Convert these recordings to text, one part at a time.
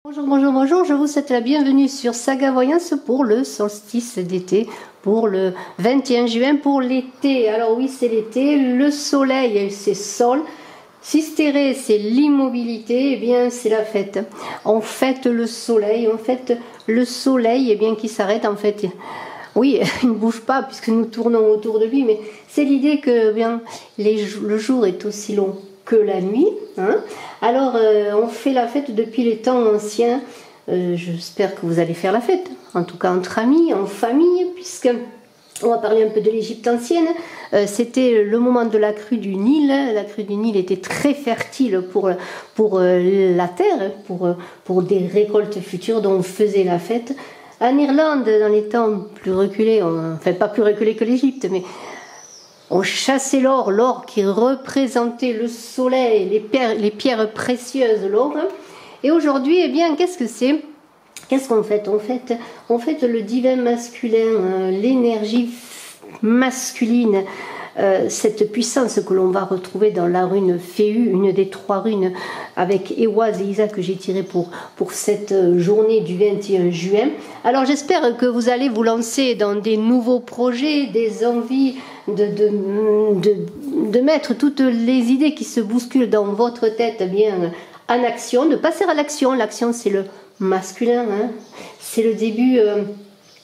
Bonjour, bonjour, bonjour, je vous souhaite la bienvenue sur Saga Voyance pour le solstice d'été, pour le 21 juin, pour l'été. Alors oui, c'est l'été, le soleil, c'est sol, Sistéré, c'est l'immobilité, et bien c'est la fête. On fête le soleil, et bien qui s'arrête en fait. Oui, il ne bouge pas puisque nous tournons autour de lui, mais c'est l'idée que bien le jour est aussi long que la nuit. Hein. Alors, on fait la fête depuis les temps anciens. J'espère que vous allez faire la fête, en tout cas entre amis, en famille, puisque on va parler un peu de l'Égypte ancienne. C'était le moment de la crue du Nil. La crue du Nil était très fertile pour la terre, pour des récoltes futures dont on faisait la fête. En Irlande, dans les temps plus reculés, enfin pas plus reculés que l'Égypte, mais on chassait l'or, l'or qui représentait le soleil, les pierres précieuses, l'or. Et aujourd'hui, eh bien, qu'est-ce que c'est? Qu'est-ce qu'on fait? On fait le divin masculin, l'énergie masculine, cette puissance que l'on va retrouver dans la rune Féu, une des 3 runes avec Ehwaz et Isa que j'ai tiré pour cette journée du 21 juin. Alors j'espère que vous allez vous lancer dans des nouveaux projets, des envies de mettre toutes les idées qui se bousculent dans votre tête bien en action, de passer à l'action. L'action, c'est le masculin, hein. C'est le début.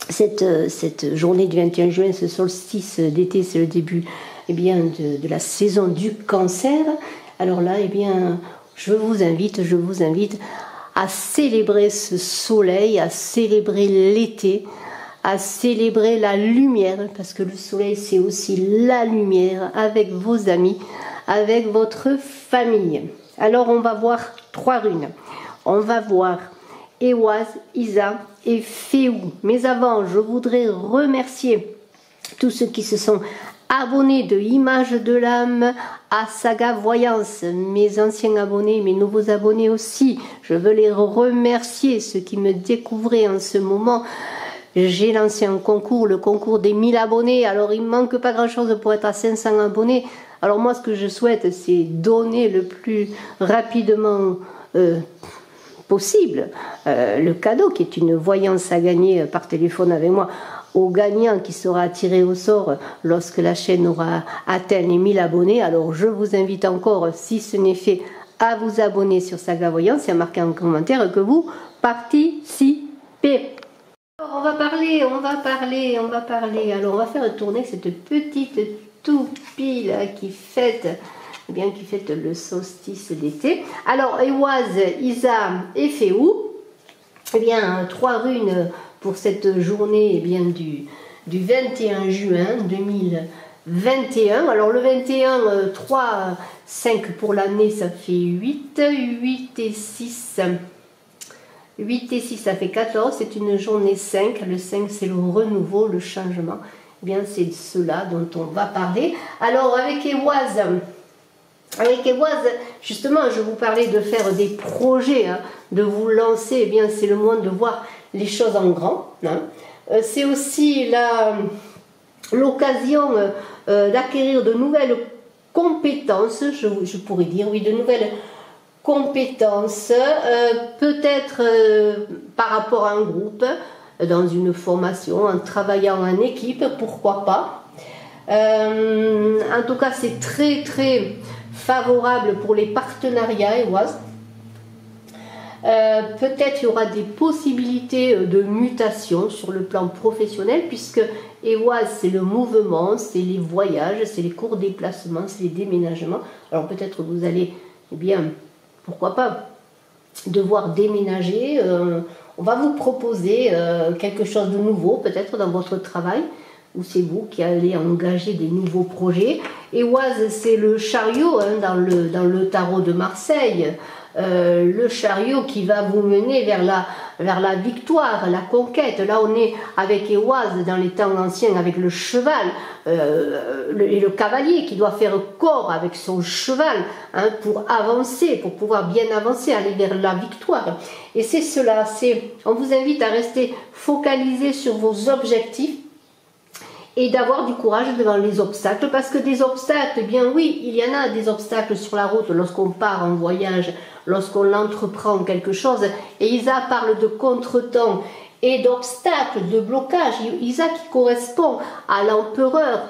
Cette journée du 21 juin, ce solstice d'été, c'est le début bien, de la saison du cancer. Alors là, bien, je vous invite à célébrer ce soleil, à célébrer l'été, à célébrer la lumière, parce que le soleil, c'est aussi la lumière, avec vos amis, avec votre famille. Alors, on va voir 3 runes. On va voir Ehwaz, Isa et Féu. Mais avant, je voudrais remercier tous ceux qui se sont abonnés de Image de l'âme à Saga Voyance, mes anciens abonnés, mes nouveaux abonnés aussi. Je veux les remercier, ceux qui me découvraient en ce moment. J'ai lancé un concours, le concours des 1000 abonnés. Alors, il ne manque pas grand-chose pour être à 500 abonnés. Alors, moi, ce que je souhaite, c'est donner le plus rapidement possible le cadeau qui est une voyance à gagner par téléphone avec moi au gagnant qui sera tiré au sort lorsque la chaîne aura atteint les 1000 abonnés. Alors je vous invite encore, si ce n'est fait, à vous abonner sur Saga Voyance et à marquer en commentaire que vous participez. Alors, on va parler. Alors on va faire tourner cette petite toupie là qui fête le solstice d'été. Alors, Ehwaz, Isa et Féu, eh bien, 3 runes pour cette journée du 21 juin 2021. Alors, le 21, 3, 5 pour l'année, ça fait 8. 8 et 6, ça fait 14. C'est une journée 5. Le 5, c'est le renouveau, le changement. Eh bien, c'est cela dont on va parler. Alors, avec Ehwaz, justement, je vous parlais de faire des projets, hein, de vous lancer. Eh bien, c'est le moment de voir les choses en grand. Hein. C'est aussi l'occasion d'acquérir de nouvelles compétences, je pourrais dire, oui, de nouvelles compétences, peut-être par rapport à un groupe, dans une formation, en travaillant en équipe, pourquoi pas. En tout cas, c'est très, très favorable pour les partenariats, Ehwaz. Peut-être il y aura des possibilités de mutation sur le plan professionnel, puisque Ehwaz, c'est le mouvement, c'est les voyages, c'est les courts déplacements, c'est les déménagements. Alors peut-être que vous allez, eh bien, pourquoi pas, devoir déménager. On va vous proposer quelque chose de nouveau, peut-être dans votre travail, ou c'est vous qui allez engager des nouveaux projets. Ehwaz, c'est le chariot, hein, dans le tarot de Marseille, le chariot qui va vous mener vers la victoire, la conquête. Là, on est avec Ehwaz dans les temps anciens, avec le cheval et le cavalier qui doit faire corps avec son cheval, hein, pour avancer, pour pouvoir bien avancer, aller vers la victoire. Et c'est cela, on vous invite à rester focalisé sur vos objectifs et d'avoir du courage devant les obstacles, parce que des obstacles, eh bien oui, il y en a des obstacles sur la route lorsqu'on part en voyage, lorsqu'on entreprend quelque chose, et Isa parle de contretemps et d'obstacles, de blocage. Isa qui correspond à l'empereur,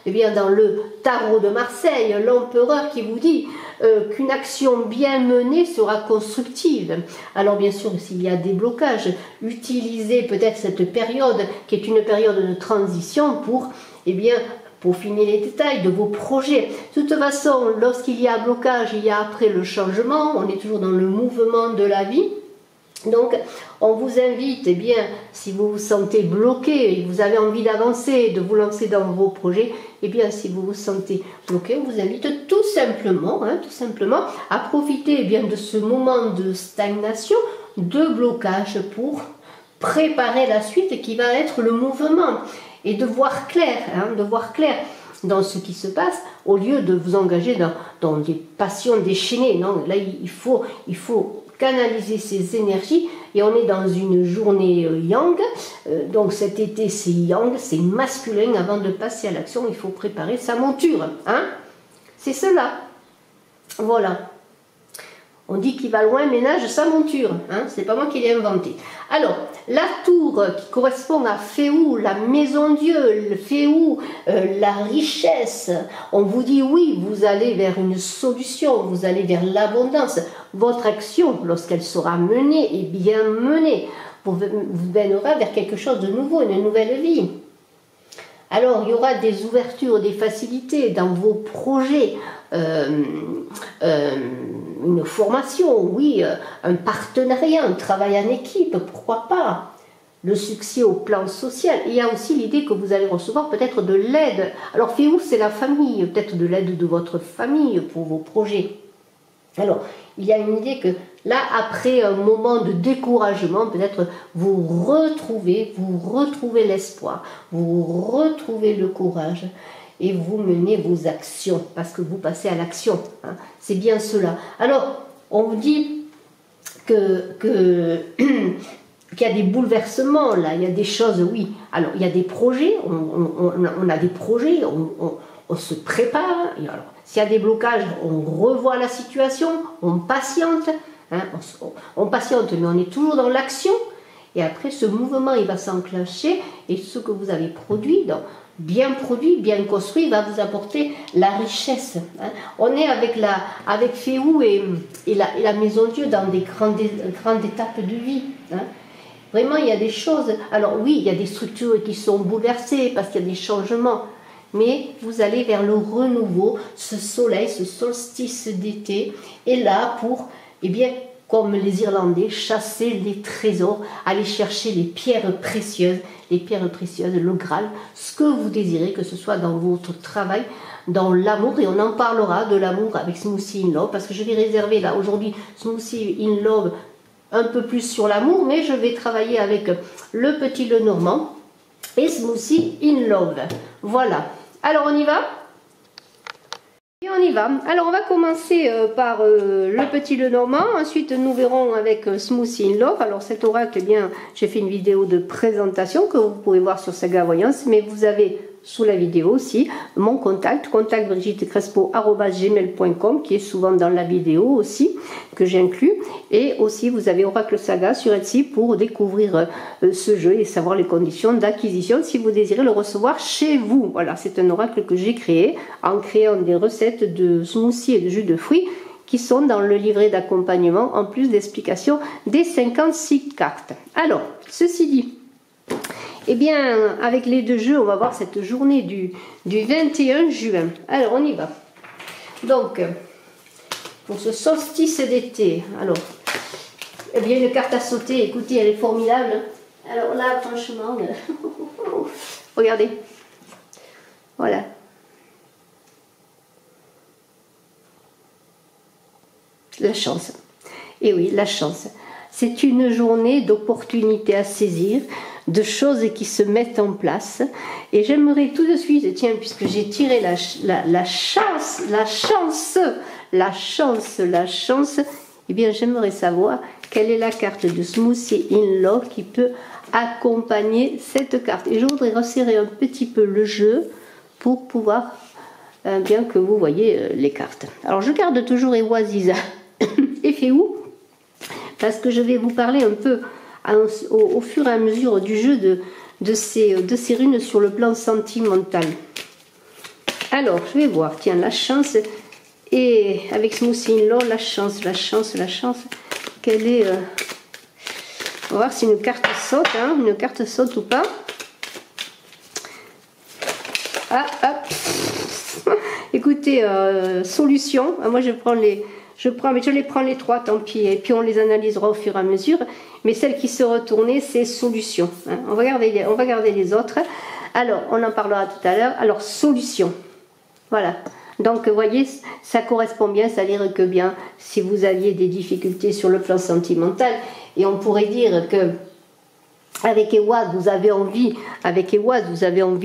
eh bien dans le tarot de Marseille, l'empereur qui vous dit qu'une action bien menée sera constructive. Alors bien sûr, s'il y a des blocages, utilisez peut-être cette période qui est une période de transition pour, eh bien, peaufiner les détails de vos projets. De toute façon, lorsqu'il y a blocage, il y a après le changement, on est toujours dans le mouvement de la vie. Donc, on vous invite, eh bien, si vous vous sentez bloqué et que vous avez envie d'avancer, de vous lancer dans vos projets, eh bien, si vous vous sentez bloqué, on vous invite tout simplement à profiter, eh bien, de ce moment de stagnation, de blocage pour préparer la suite qui va être le mouvement et de voir clair, dans ce qui se passe, au lieu de vous engager dans des passions déchaînées. Non, là, il faut canaliser ces énergies, et on est dans une journée yang, donc cet été c'est yang, c'est masculin. Avant de passer à l'action, il faut préparer sa monture, hein, c'est cela, voilà. On dit qu'il va loin ménage sa monture, hein, c'est pas moi qui l'ai inventé. Alors, la tour qui correspond à Féou, la maison Dieu, le Féou, la richesse. On vous dit oui, vous allez vers une solution, vous allez vers l'abondance. Votre action, lorsqu'elle sera menée et bien menée, vous mènera vers quelque chose de nouveau, une nouvelle vie. Alors, il y aura des ouvertures, des facilités dans vos projets, une formation, oui, un partenariat, un travail en équipe, pourquoi pas. Le succès au plan social. Il y a aussi l'idée que vous allez recevoir peut-être de l'aide. Alors, Féou, c'est la famille, peut-être de l'aide de votre famille pour vos projets. Alors, il y a une idée que là, après un moment de découragement, peut-être vous retrouvez l'espoir, vous retrouvez le courage et vous menez vos actions, parce que vous passez à l'action. Hein. C'est bien cela. Alors, on vous dit qu'il y a des bouleversements, là, il y a des choses, oui. Alors, il y a des projets, on a des projets, on se prépare. Et alors, s'il y a des blocages, on revoit la situation, on patiente, hein, on patiente, mais on est toujours dans l'action. Et après, ce mouvement, il va s'enclencher, et ce que vous avez produit, bien construit, va vous apporter la richesse. Hein. On est avec Féou et la Maison Dieu dans des grandes étapes de vie. Hein. Vraiment, il y a des choses. Alors oui, il y a des structures qui sont bouleversées parce qu'il y a des changements. Mais vous allez vers le renouveau, ce soleil, ce solstice d'été est là pour, eh bien, comme les Irlandais, chasser les trésors, aller chercher les pierres précieuses, le Graal, ce que vous désirez, que ce soit dans votre travail, dans l'amour, et on en parlera de l'amour avec Smoothie in Love, parce que je vais réserver là aujourd'hui Smoothie in Love un peu plus sur l'amour, mais je vais travailler avec le petit Lenormand et Smoothie in Love. Voilà. Alors on y va ? Et on y va. Alors on va commencer par le petit Lenormand, ensuite nous verrons avec Smoothie in Love. Alors cet oracle, eh bien, j'ai fait une vidéo de présentation que vous pouvez voir sur Saga Voyance, mais vous avez sous la vidéo aussi mon contact brigittekrespo@gmail.com, qui est souvent dans la vidéo aussi, que j'inclus, et aussi vous avez Oracle Saga sur Etsy pour découvrir ce jeu et savoir les conditions d'acquisition si vous désirez le recevoir chez vous. Voilà, c'est un oracle que j'ai créé en créant des recettes de smoothies et de jus de fruits qui sont dans le livret d'accompagnement, en plus d'explications des 56 cartes. Alors, ceci dit, eh bien, avec les deux jeux, on va voir cette journée du 21 juin. Alors, on y va. Donc, pour ce solstice d'été, alors, eh bien, une carte à sauter, écoutez, elle est formidable. Alors là, franchement, regardez. Voilà. La chance. Et oui, la chance. C'est une journée d'opportunités à saisir, de choses qui se mettent en place. Et j'aimerais tout de suite, tiens, puisque j'ai tiré la chance, eh bien j'aimerais savoir quelle est la carte de Smoothie in Love qui peut accompagner cette carte. Et je voudrais resserrer un petit peu le jeu pour pouvoir bien que vous voyez les cartes. Alors je garde toujours Ewaziza et Féou parce que je vais vous parler un peu au fur et à mesure du jeu de ces runes sur le plan sentimental. Alors je vais voir, tiens, la chance, et avec Smoothie in Love, la chance, quelle est... on va voir si une carte saute, hein, une carte saute ou pas. Ah, hop. Écoutez, solution. Moi, je les prends les trois, tant pis. Et puis, on les analysera au fur et à mesure. Mais celle qui se retournait, c'est solution. Hein. On va garder les autres. Alors, on en parlera tout à l'heure. Alors, solution. Voilà. Donc, vous voyez, ça correspond bien. C'est-à-dire que bien, si vous aviez des difficultés sur le plan sentimental, et on pourrait dire que avec Ewaz, vous avez envie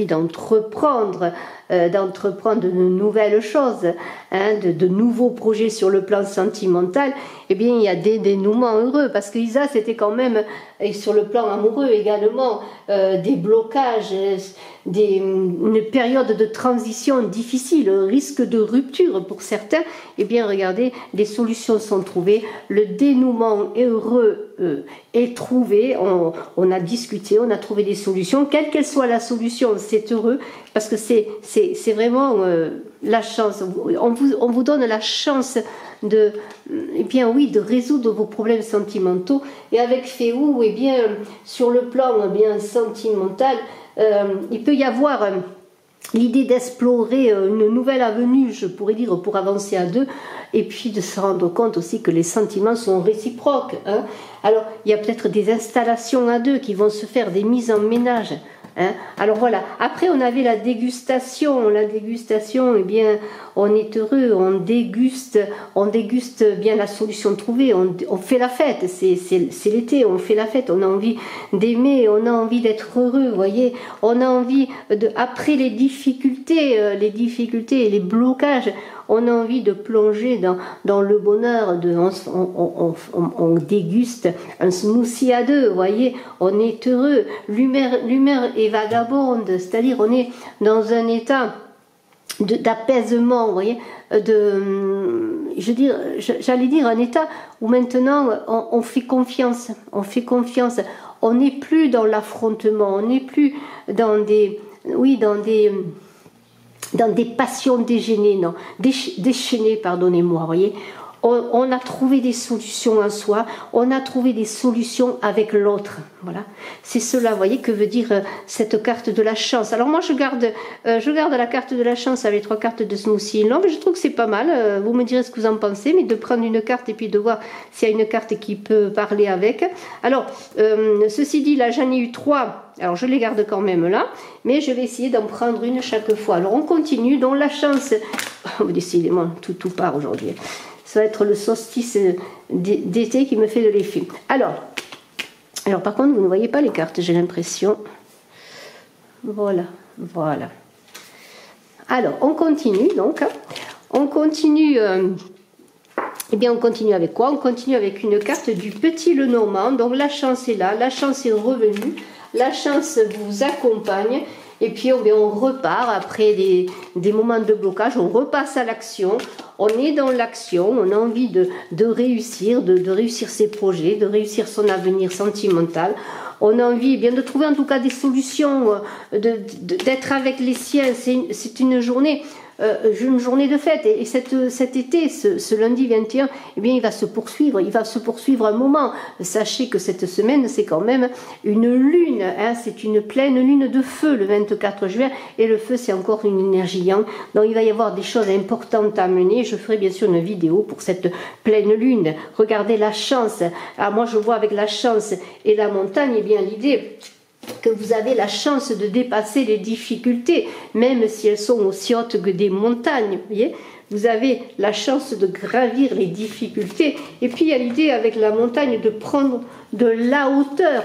d'entreprendre de nouvelles choses, hein, de nouveaux projets sur le plan sentimental, eh bien il y a des dénouements heureux, parce que Isa c'était quand même, et sur le plan amoureux également, des blocages, une période de transition difficile, risque de rupture pour certains. Eh bien regardez, des solutions sont trouvées, le dénouement heureux est trouvé, on a discuté, on a trouvé des solutions, quelle qu'elle soit la solution, c'est heureux, parce que c'est vraiment la chance, on vous donne la chance de, eh bien oui, de résoudre vos problèmes sentimentaux. Et avec Féou, eh bien sur le plan bien sentimental, il peut y avoir l'idée d'explorer une nouvelle avenue, je pourrais dire, pour avancer à deux, et puis de se rendre compte aussi que les sentiments sont réciproques, hein. Alors il y a peut-être des installations à deux qui vont se faire, des mises en ménage, hein. Alors voilà, après on avait la dégustation, eh bien on est heureux, on déguste bien la solution trouvée, on fait la fête, c'est l'été, on fait la fête, on a envie d'aimer, on a envie d'être heureux, vous voyez, on a envie après les difficultés et les blocages, on a envie de plonger dans le bonheur, on déguste un smoothie à deux, vous voyez, on est heureux, l'humeur est vagabonde, c'est-à-dire on est dans un état d'apaisement, vous voyez, j'allais dire un état où maintenant on fait confiance, on n'est plus dans l'affrontement, on n'est plus dans des passions déchaînées, déchaînées, pardonnez-moi, voyez. On a trouvé des solutions en soi, on a trouvé des solutions avec l'autre. Voilà, c'est cela, vous voyez, que veut dire cette carte de la chance. Alors moi, je garde la carte de la chance avec 3 cartes de Smoothie in Love. Je trouve que c'est pas mal. Vous me direz ce que vous en pensez, mais de prendre une carte et puis de voir s'il y a une carte qui peut parler avec. Alors, ceci dit, là, j'en ai eu 3. Alors, je les garde quand même là, mais je vais essayer d'en prendre une chaque fois. Alors, on continue. Donc, la chance... Décidément, tout part aujourd'hui. Ça va être le solstice d'été qui me fait de l'effet. Alors, par contre, vous ne voyez pas les cartes, j'ai l'impression. Voilà. Alors, on continue donc. On continue... eh bien, on continue avec quoi? On continue avec une carte du Petit Lenormand. Donc, la chance est là, la chance est revenue, la chance vous accompagne. Et puis on repart après des moments de blocage, on repasse à l'action, on est dans l'action, on a envie de réussir, de réussir ses projets, de réussir son avenir sentimental. On a envie bien de trouver en tout cas des solutions, d'être avec les siens. C'est une journée de fête, et cet été, ce lundi 21, eh bien il va se poursuivre un moment. Sachez que cette semaine c'est quand même une lune, hein, c'est une pleine lune de feu le 24 juin, et le feu c'est encore une énergie yang, donc il va y avoir des choses importantes à mener. Je ferai bien sûr une vidéo pour cette pleine lune. Regardez la chance. Alors moi je vois avec la chance et la montagne, eh bien l'idée que vous avez la chance de dépasser les difficultés, même si elles sont aussi hautes que des montagnes, vous voyez, vous avez la chance de gravir les difficultés. Et puis il y a l'idée avec la montagne de prendre de la hauteur,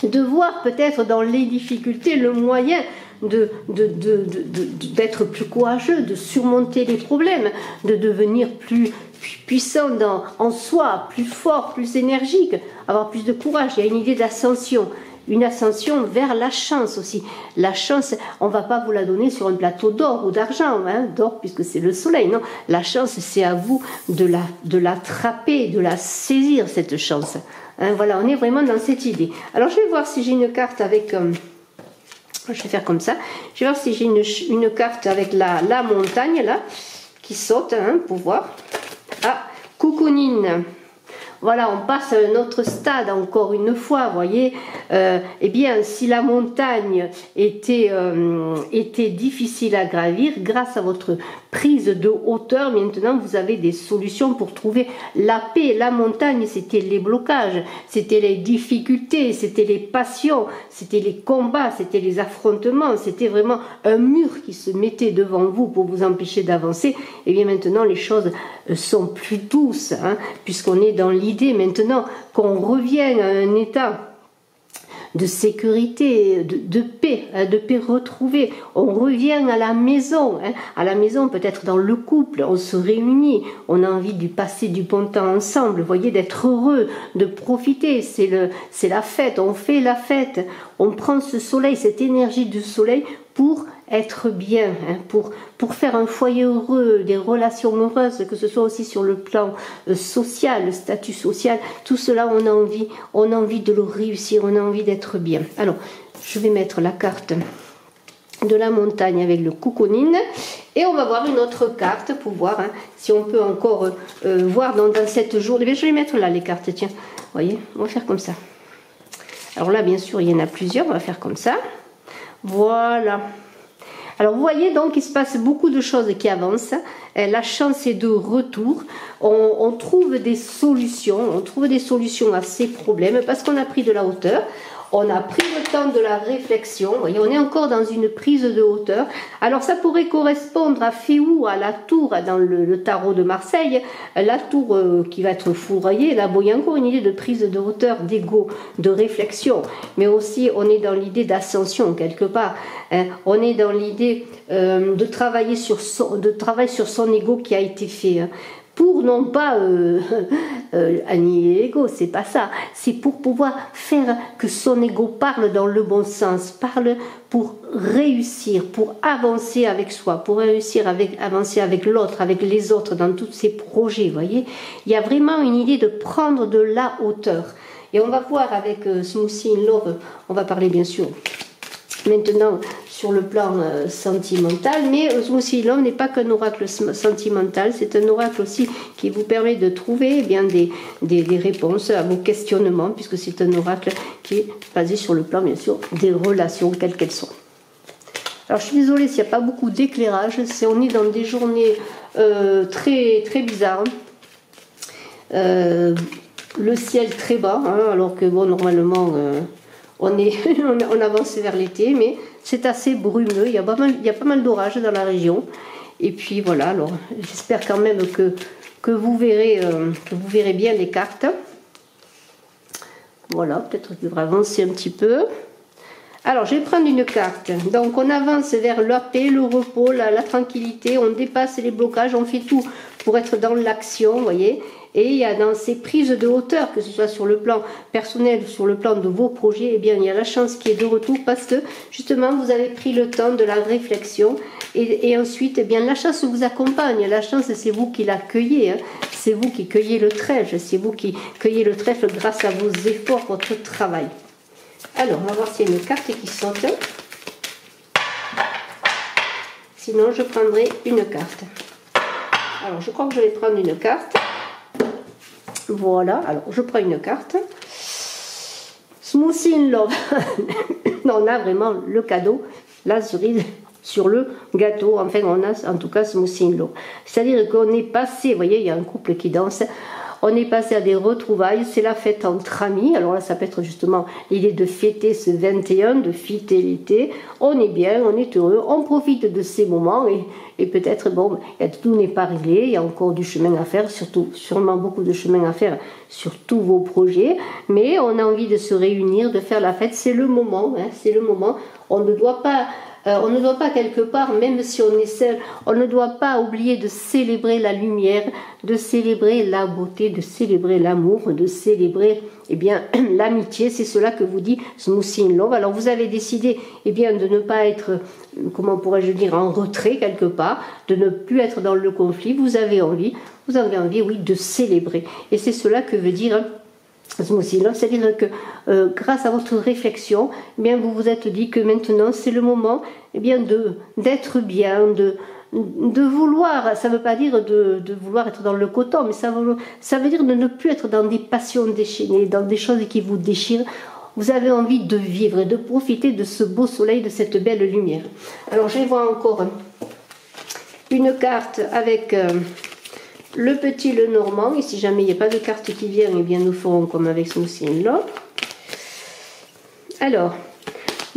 de voir peut-être dans les difficultés le moyen d'être plus courageux, de surmonter les problèmes, de devenir plus puissant en soi, plus fort, plus énergique, avoir plus de courage. Il y a une idée d'ascension. Une ascension vers la chance aussi. La chance, on ne va pas vous la donner sur un plateau d'or ou d'argent, hein, d'or puisque c'est le soleil, non. La chance, c'est à vous de l'attraper, de la saisir, cette chance. Hein, voilà, on est vraiment dans cette idée. Alors, je vais voir si j'ai une carte avec... je vais faire comme ça. Je vais voir si j'ai une carte avec la montagne, là, qui saute, hein, pour voir. Ah, Coucounine. Voilà, on passe à un autre stade encore une fois, vous voyez. Eh bien, si la montagne était difficile à gravir, grâce à votre prise de hauteur, maintenant vous avez des solutions pour trouver la paix. La montagne, c'était les blocages, c'était les difficultés, c'était les passions, c'était les combats, c'était les affrontements, c'était vraiment un mur qui se mettait devant vous pour vous empêcher d'avancer. Eh bien, maintenant, les choses sont plus douces, hein, puisqu'on est dans l'idée maintenant qu'on revienne à un état de sécurité, de paix retrouvée. On revient à la maison, hein. À la maison, peut-être dans le couple, on se réunit, on a envie de passer du bon temps ensemble, vous voyez, d'être heureux, de profiter, c'est la fête, on fait la fête, on prend ce soleil, cette énergie du soleil pour être bien, hein, pour faire un foyer heureux, des relations heureuses, que ce soit aussi sur le plan social, le statut social, tout cela on a envie de le réussir, on a envie d'être bien. Alors, je vais mettre la carte de la montagne avec le Coucounine et on va voir une autre carte pour voir, hein, si on peut encore voir dans cette journée. Je vais mettre là les cartes, tiens, vous voyez, on va faire comme ça. Alors là, bien sûr, il y en a plusieurs, on va faire comme ça. Voilà. Alors vous voyez donc il se passe beaucoup de choses qui avancent, la chance est de retour, on trouve des solutions, à ces problèmes parce qu'on a pris de la hauteur, on a pris le temps de la réflexion, vous voyez, on est encore dans une prise de hauteur. Alors ça pourrait correspondre à Féou, à la tour dans le tarot de Marseille, la tour qui va être foudroyée, là bon, il y a encore une idée de prise de hauteur, d'ego, de réflexion, mais aussi on est dans l'idée d'ascension quelque part, hein. On est dans l'idée de travailler sur son ego qui a été fait, hein. Pour non pas annihiler l'ego, c'est pas ça, c'est pour pouvoir faire que son ego parle dans le bon sens, parle pour réussir, pour avancer avec soi, pour réussir avancer avec l'autre, avec les autres dans tous ses projets, vous voyez. Il y a vraiment une idée de prendre de la hauteur. Et on va voir avec Smoothie in Love, on va parler bien sûr maintenant sur le plan sentimental, mais Smoothie in Love n'est pas qu'un oracle sentimental, c'est un oracle aussi qui vous permet de trouver, eh bien, des réponses à vos questionnements, puisque c'est un oracle qui est basé sur le plan bien sûr des relations, quelles qu'elles soient. Alors je suis désolée s'il n'y a pas beaucoup d'éclairage, on est dans des journées très, très bizarres, le ciel très bas, hein, alors que bon, normalement on avance vers l'été, mais c'est assez brumeux, il y a pas mal d'orages dans la région. Et puis voilà, alors j'espère quand même que vous verrez bien les cartes. Voilà, peut-être que je devrais avancer un petit peu. Alors, je vais prendre une carte. Donc, on avance vers la paix, le repos, la tranquillité. On dépasse les blocages. On fait tout pour être dans l'action, vous voyez. Et il y a dans ces prises de hauteur, que ce soit sur le plan personnel ou sur le plan de vos projets, eh bien, il y a la chance qui est de retour parce que, justement, vous avez pris le temps de la réflexion. Et ensuite, eh bien, la chance vous accompagne. La chance, c'est vous qui l'accueillez, hein. C'est vous qui cueillez le trèfle. C'est vous qui cueillez le trèfle grâce à vos efforts, votre travail. Alors, on va voir s'il y a une carte qui saute. Sinon, je prendrai une carte. Alors, je crois que je vais prendre une carte. Voilà, alors je prends une carte. Smoothie in Love. On a vraiment le cadeau, la cerise sur le gâteau. Enfin, on a en tout cas Smoothie in Love. C'est-à-dire qu'on est passé, vous voyez, il y a un couple qui danse. On est passé à des retrouvailles, c'est la fête entre amis. Alors là, ça peut être justement l'idée de fêter ce 21, de fêter l'été. On est bien, on est heureux, on profite de ces moments et peut-être, bon, tout n'est pas réglé, il y a encore du chemin à faire, sûrement beaucoup de chemin à faire sur tous vos projets. Mais on a envie de se réunir, de faire la fête, c'est le moment, hein, c'est le moment. On ne doit pas On ne doit pas quelque part, même si on est seul, on ne doit pas oublier de célébrer la lumière, de célébrer la beauté, de célébrer l'amour, de célébrer eh bien l'amitié. C'est cela que vous dit Smoothie in Love. Alors vous avez décidé eh bien de ne pas être, comment pourrais-je dire, en retrait quelque part, de ne plus être dans le conflit. Vous avez envie, oui, de célébrer. Et c'est cela que veut dire Smoothie in Love, c'est-à-dire que grâce à votre réflexion, eh bien vous vous êtes dit que maintenant c'est le moment eh bien d'être bien, de vouloir, ça ne veut pas dire de vouloir être dans le coton, mais ça veut dire de ne plus être dans des passions déchaînées, dans des choses qui vous déchirent. Vous avez envie de vivre et de profiter de ce beau soleil, de cette belle lumière. Alors je vais voir encore une carte avec le petit le normand, et si jamais il n'y a pas de carte qui vient, eh bien nous ferons comme avec Smoothie in Love. Alors,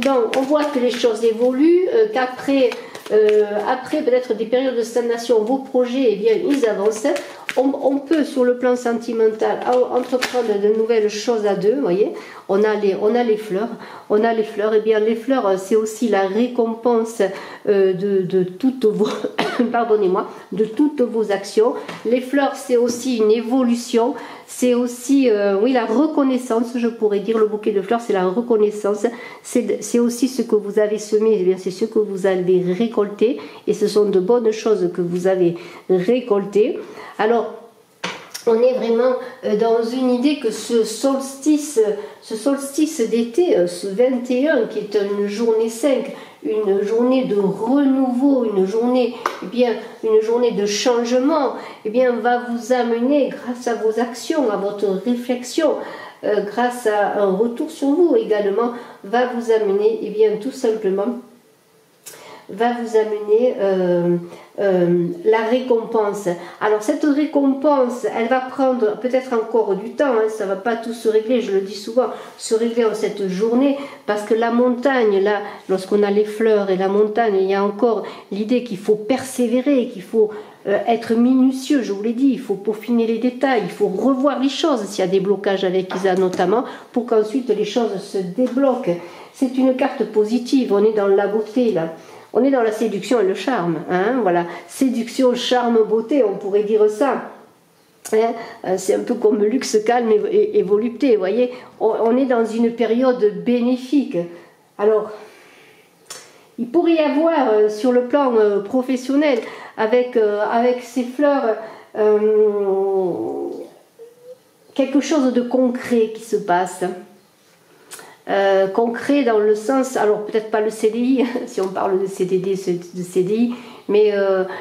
donc on voit que les choses évoluent, qu'après après peut-être des périodes de stagnation, vos projets, eh bien, ils avancent. On peut, sur le plan sentimental, entreprendre de nouvelles choses à deux, vous voyez. On a les fleurs. Eh bien, les fleurs, c'est aussi la récompense de toutes vos, pardonnez-moi, de toutes vos actions. Les fleurs, c'est aussi une évolution. C'est aussi, oui, la reconnaissance, je pourrais dire. Le bouquet de fleurs, c'est la reconnaissance. C'est aussi ce que vous avez semé, eh bien, c'est ce que vous avez récolté. Et ce sont de bonnes choses que vous avez récoltées. Alors, on est vraiment dans une idée que ce solstice d'été, ce 21, qui est une journée 5, une journée de renouveau, une journée de changement, eh bien, va vous amener, grâce à vos actions, à votre réflexion, grâce à un retour sur vous également, va vous amener, eh bien, tout simplement, va vous amener la récompense. Alors cette récompense, elle va prendre peut-être encore du temps, hein, ça ne va pas tout se régler, je le dis souvent, se régler en cette journée, parce que la montagne, là, lorsqu'on a les fleurs et la montagne, il y a encore l'idée qu'il faut persévérer, qu'il faut être minutieux, je vous l'ai dit, il faut peaufiner les détails, il faut revoir les choses s'il y a des blocages avec Isa notamment, pour qu'ensuite les choses se débloquent. C'est une carte positive, on est dans la beauté là. On est dans la séduction et le charme, hein, voilà. Séduction, charme, beauté, on pourrait dire ça. Hein, c'est un peu comme luxe, calme et volupté, vous voyez. On est dans une période bénéfique. Alors, il pourrait y avoir sur le plan professionnel, avec ces fleurs, quelque chose de concret qui se passe. Concret dans le sens, alors peut-être pas le CDI, si on parle de CDD, de CDI, mais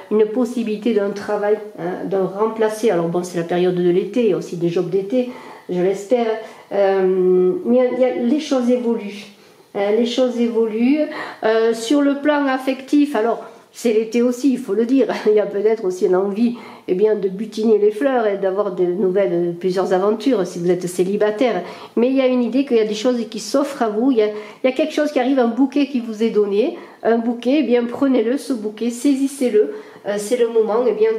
une possibilité d'un travail, hein, d'un remplacer. Alors bon, c'est la période de l'été, il y a aussi des jobs d'été, je l'espère, mais les choses évoluent. Les choses évoluent. Sur le plan affectif, alors c'est l'été aussi, il faut le dire, il y a peut-être aussi une envie eh bien, de butiner les fleurs et d'avoir de nouvelles, plusieurs aventures si vous êtes célibataire. Mais il y a une idée qu'il y a des choses qui s'offrent à vous, il y a quelque chose qui arrive, un bouquet qui vous est donné, un bouquet, eh bien prenez-le, ce bouquet, saisissez-le, c'est le moment eh bien,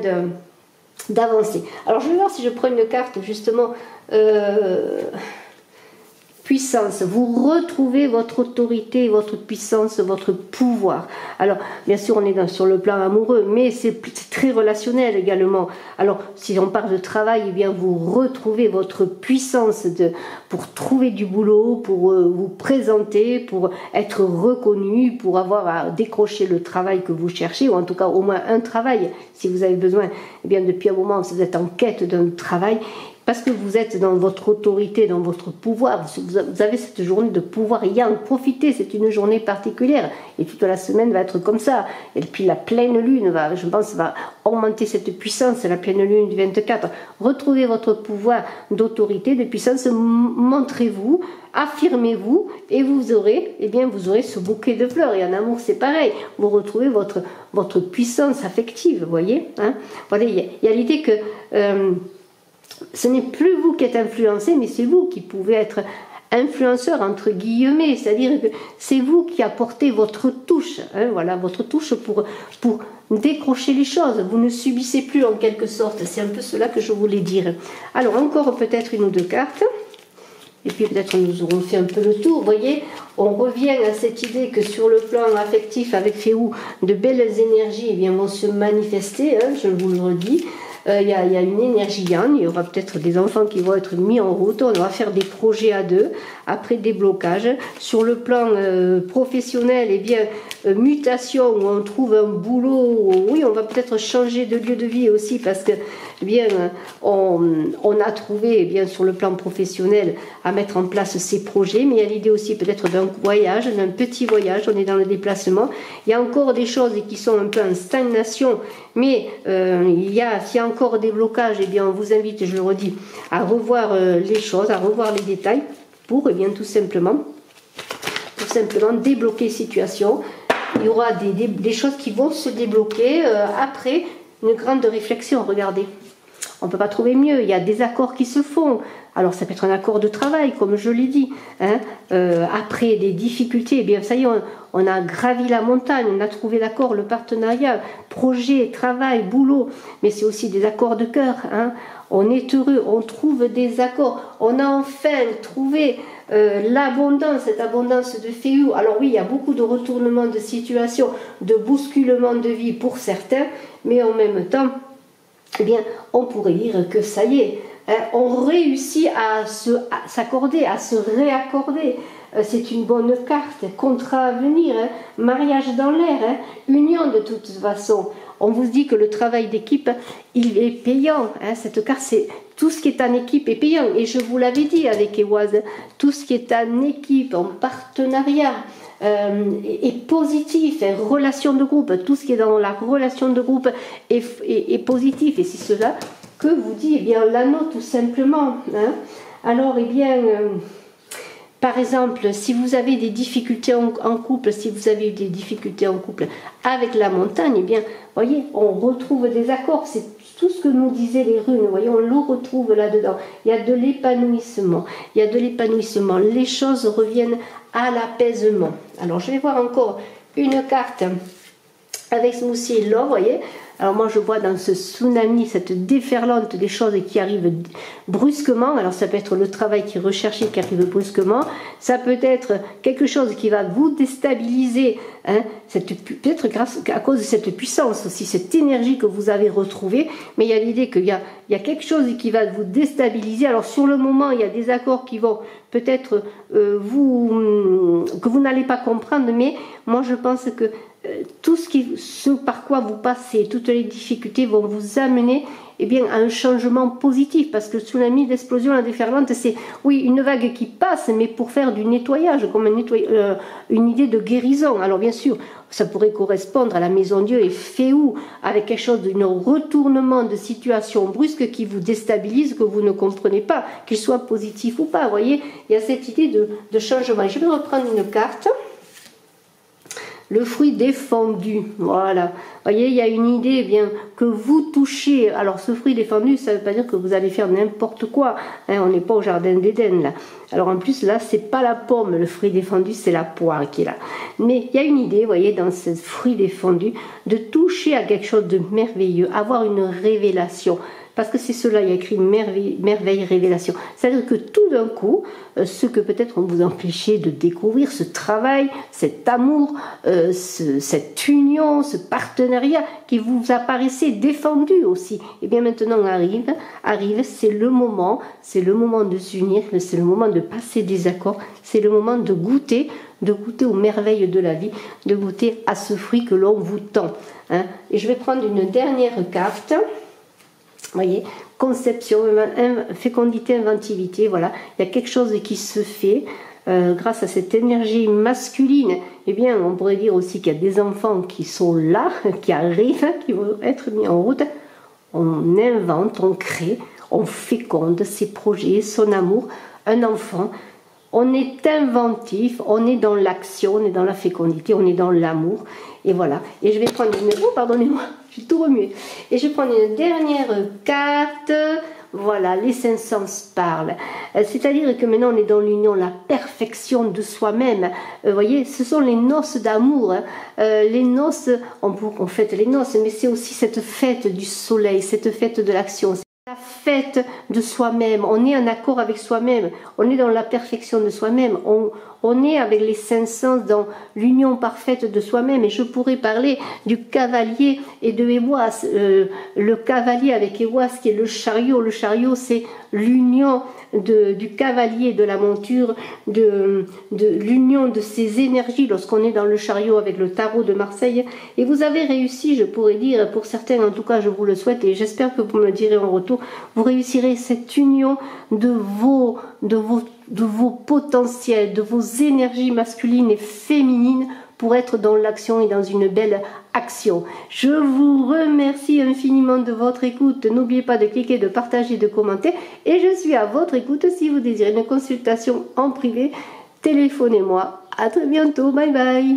d'avancer. Alors je vais voir si je prends une carte justement... puissance, vous retrouvez votre autorité, votre puissance, votre pouvoir. Alors, bien sûr, on est sur le plan amoureux, mais c'est très relationnel également. Alors, si on parle de travail, eh bien, vous retrouvez votre puissance pour trouver du boulot, pour vous présenter, pour être reconnu, pour avoir à décrocher le travail que vous cherchez, ou en tout cas au moins un travail, si vous avez besoin, eh bien, depuis un moment, si vous êtes en quête d'un travail, parce que vous êtes dans votre autorité, dans votre pouvoir, vous avez cette journée de pouvoir, y en profiter, c'est une journée particulière, et toute la semaine va être comme ça, et puis la pleine lune, je pense, va augmenter cette puissance, la pleine lune du 24, retrouvez votre pouvoir d'autorité, de puissance, montrez-vous, affirmez-vous, et vous aurez ce bouquet de fleurs, et en amour c'est pareil, vous retrouvez votre puissance affective, vous voyez, hein. Voilà, il y a l'idée que... ce n'est plus vous qui êtes influencé, mais c'est vous qui pouvez être influenceur entre guillemets, c'est-à-dire que c'est vous qui apportez votre touche, hein, voilà, votre touche pour décrocher les choses. Vous ne subissez plus en quelque sorte, c'est un peu cela que je voulais dire. Alors encore peut-être une ou deux cartes. Et puis peut-être nous aurons fait un peu le tour. Vous voyez, on revient à cette idée que sur le plan affectif avec Féou, de belles énergies vont se manifester, hein, je vous le redis. Il y a une énergie yang, il y aura peut-être des enfants qui vont être mis en route, on va faire des projets à deux, après des blocages. Sur le plan professionnel, mutation, où on trouve un boulot, oui, on va peut-être changer de lieu de vie aussi, parce que on a trouvé sur le plan professionnel à mettre en place ces projets, mais il y a l'idée aussi peut-être d'un voyage, d'un petit voyage, on est dans le déplacement. Il y a encore des choses qui sont un peu en stagnation, mais s'il y a encore des blocages, on vous invite, je le redis, à revoir les choses, à revoir les détails pour tout simplement débloquer la situation. Il y aura des choses qui vont se débloquer après une grande réflexion. Regardez, on ne peut pas trouver mieux. Il y a des accords qui se font. Alors ça peut être un accord de travail, comme je l'ai dit, hein. Après des difficultés, ça y est, on a gravi la montagne, on a trouvé l'accord, le partenariat, projet, travail, boulot, mais c'est aussi des accords de cœur, hein. On est heureux, on trouve des accords, on a enfin trouvé l'abondance, cette abondance de Féou. Alors oui, il y a beaucoup de retournements de situation, de bousculements de vie pour certains, mais en même temps, on pourrait dire que ça y est, on réussit à s'accorder, à se réaccorder. C'est une bonne carte, contrat à venir, hein, mariage dans l'air, hein, union de toute façon. On vous dit que le travail d'équipe, il est payant. Hein, cette carte, c'est tout ce qui est en équipe est payant. Et je vous l'avais dit avec Ewoise, tout ce qui est en équipe, en partenariat, est positif, hein, relation de groupe, tout ce qui est dans la relation de groupe est positif. Et c'est cela que vous dit l'anneau tout simplement. Hein. Alors, par exemple, si vous avez des difficultés en couple, si vous avez eu des difficultés en couple avec la montagne, voyez, on retrouve des accords. C'est tout ce que nous disaient les runes. Vous voyez, on le retrouve là-dedans. Il y a de l'épanouissement. Il y a de l'épanouissement. Les choses reviennent à l'apaisement. Alors, je vais voir encore une carte avec Smoothie et l'or, vous voyez. Alors moi je vois dans ce tsunami cette déferlante des choses qui arrivent brusquement. Alors ça peut être le travail qui est recherché qui arrive brusquement. Ça peut être quelque chose qui va vous déstabiliser, hein, peut-être à cause de cette puissance aussi, cette énergie que vous avez retrouvée. Mais il y a l'idée qu'il y a quelque chose qui va vous déstabiliser. Alors sur le moment, il y a des accords qui vont peut-être que vous n'allez pas comprendre. Mais moi je pense que tout ce par quoi vous passez, toutes les difficultés vont vous amener à un changement positif, parce que le tsunami, l'explosion, la déferlante, c'est oui une vague qui passe, mais pour faire du nettoyage, comme une idée de guérison. Alors bien sûr, ça pourrait correspondre à la maison Dieu et Féou, avec quelque chose d'un retournement de situation brusque qui vous déstabilise, que vous ne comprenez pas, qu'il soit positif ou pas. Vous voyez, il y a cette idée de changement. Je vais reprendre une carte. Le fruit défendu, voilà. Vous voyez, il y a une idée que vous touchez. Alors, ce fruit défendu, ça ne veut pas dire que vous allez faire n'importe quoi. Hein, on n'est pas au jardin d'Éden, là. Alors, en plus, là, c'est pas la pomme, le fruit défendu, c'est la poire qui est là. Mais il y a une idée, vous voyez, dans ce fruit défendu, de toucher à quelque chose de merveilleux, avoir une révélation. Parce que c'est cela, il y a écrit merveille, révélation. C'est-à-dire que tout d'un coup, ce que peut-être on vous empêchait de découvrir, ce travail, cet amour, cette union, ce partenariat qui vous apparaissait défendu aussi, et bien maintenant arrive, c'est le moment de s'unir, c'est le moment de passer des accords, c'est le moment de goûter aux merveilles de la vie, de goûter à ce fruit que l'on vous tend. Hein. Et je vais prendre une dernière carte. Vous voyez, conception, fécondité, inventivité, voilà, il y a quelque chose qui se fait grâce à cette énergie masculine. Eh bien, on pourrait dire aussi qu'il y a des enfants qui sont là, qui arrivent, qui vont être mis en route. On invente, on crée, on féconde ses projets, son amour. Un enfant, on est inventif, on est dans l'action, on est dans la fécondité, on est dans l'amour. Et voilà. Et je vais prendre une... Oh, pardonnez-moi, j'ai tout remué. Et je vais prendre une dernière carte. Voilà, les 500 parlent. C'est-à-dire que maintenant, on est dans l'union, la perfection de soi-même. Vous voyez, ce sont les noces d'amour. Hein. Les noces, on fête les noces, mais c'est aussi cette fête du soleil, cette fête de l'action. la fête de soi-même, on est en accord avec soi-même, on est dans la perfection de soi-même, on est avec les cinq sens dans l'union parfaite de soi-même. Et je pourrais parler du cavalier et de Ewas, le cavalier avec Ewas qui est le chariot. Le chariot, c'est l'union du cavalier, de la monture, de l'union de ses énergies lorsqu'on est dans le chariot avec le tarot de Marseille. Et vous avez réussi, je pourrais dire, pour certains en tout cas je vous le souhaite et j'espère que vous me le direz en retour, vous réussirez cette union de vos potentiels, de vos énergies masculines et féminines pour être dans l'action et dans une belle action. Je vous remercie infiniment de votre écoute. N'oubliez pas de cliquer, de partager, de commenter. Et je suis à votre écoute si vous désirez une consultation en privé. Téléphonez-moi. À très bientôt. Bye bye.